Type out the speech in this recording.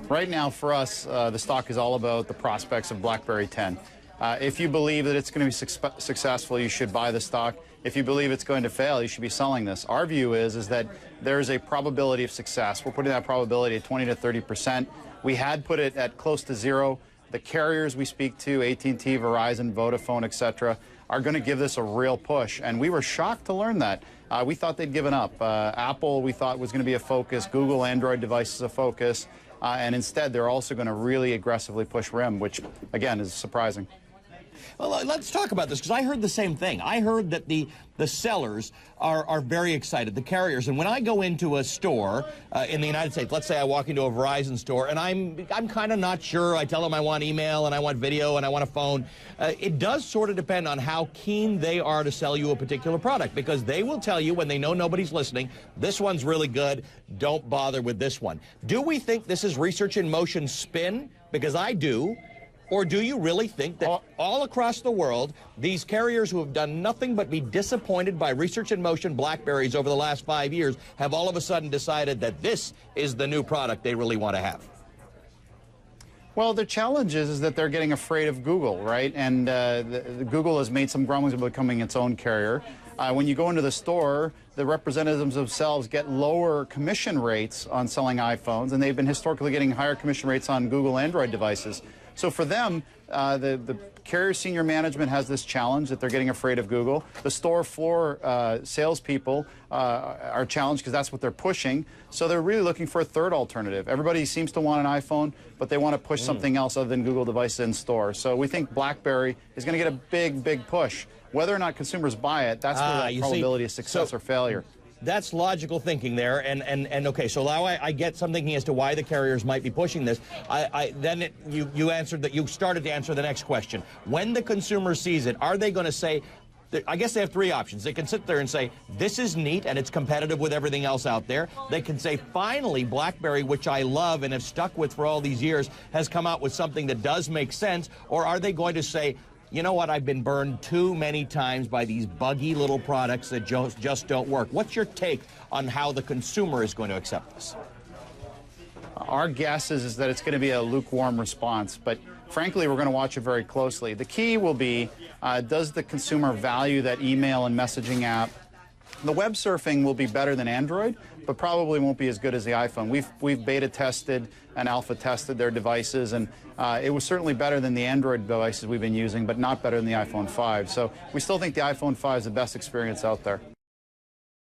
Right now, for us, the stock is all about the prospects of BlackBerry 10. If you believe that it's going to be successful, you should buy the stock. If you believe it's going to fail, you should be selling this. Our view is that there is a probability of success. We're putting that probability at 20 to 30%. We had put it at close to zero. The carriers we speak to, AT&T, Verizon, Vodafone, etc., are going to give this a real push. And we were shocked to learn that. We thought they'd given up. Apple, we thought, was going to be a focus. Google, Android devices, a focus. And instead, they're also going to really aggressively push RIM, which, again, is surprising. Well, let's talk about this, because I heard the same thing. I heard that the sellers are very excited, the carriers. And when I go into a store in the United States, let's say I walk into a Verizon store, and I'm kind of not sure. I tell them I want email, and I want video, and I want a phone. It does sort of depend on how keen they are to sell you a particular product, because they will tell you when they know nobody's listening, this one's really good, don't bother with this one. Do we think this is research in motion spin? Because I do. Or do you really think that all across the world, these carriers who have done nothing but be disappointed by research in motion BlackBerries over the last 5 years have all of a sudden decided that this is the new product they really want to have? Well, the challenge is that they're getting afraid of Google, right? And Google has made some grumblings about becoming its own carrier. When you go into the store, the representatives themselves get lower commission rates on selling iPhones, and they've been historically getting higher commission rates on Google Android devices. So for them, the carrier senior management has this challenge that they're getting afraid of Google. The store floor salespeople are challenged because that's what they're pushing. So they're really looking for a third alternative. Everybody seems to want an iPhone, but they want to push something else other than Google devices in store. So we think BlackBerry is going to get a big, big push. Whether or not consumers buy it, that's where the probability of success or failure. That's logical thinking there, and okay, so now I get some thinking as to why the carriers might be pushing this. You answered that. You started to answer the next question. When the consumer sees it, are they going to say? I guess they have three options. They can sit there and say, this is neat and it's competitive with everything else out there. They can say, finally, BlackBerry, which I love and have stuck with for all these years, has come out with something that does make sense. Or are they going to say, you know what, I've been burned too many times by these buggy little products that just don't work? What's your take on how the consumer is going to accept this? Our guess is that it's going to be a lukewarm response, but frankly, we're going to watch it very closely. The key will be, does the consumer value that email and messaging app? The web surfing will be better than Android, but probably won't be as good as the iPhone. We've beta tested and alpha tested their devices, and it was certainly better than the Android devices we've been using, but not better than the iPhone 5. So we still think the iPhone 5 is the best experience out there.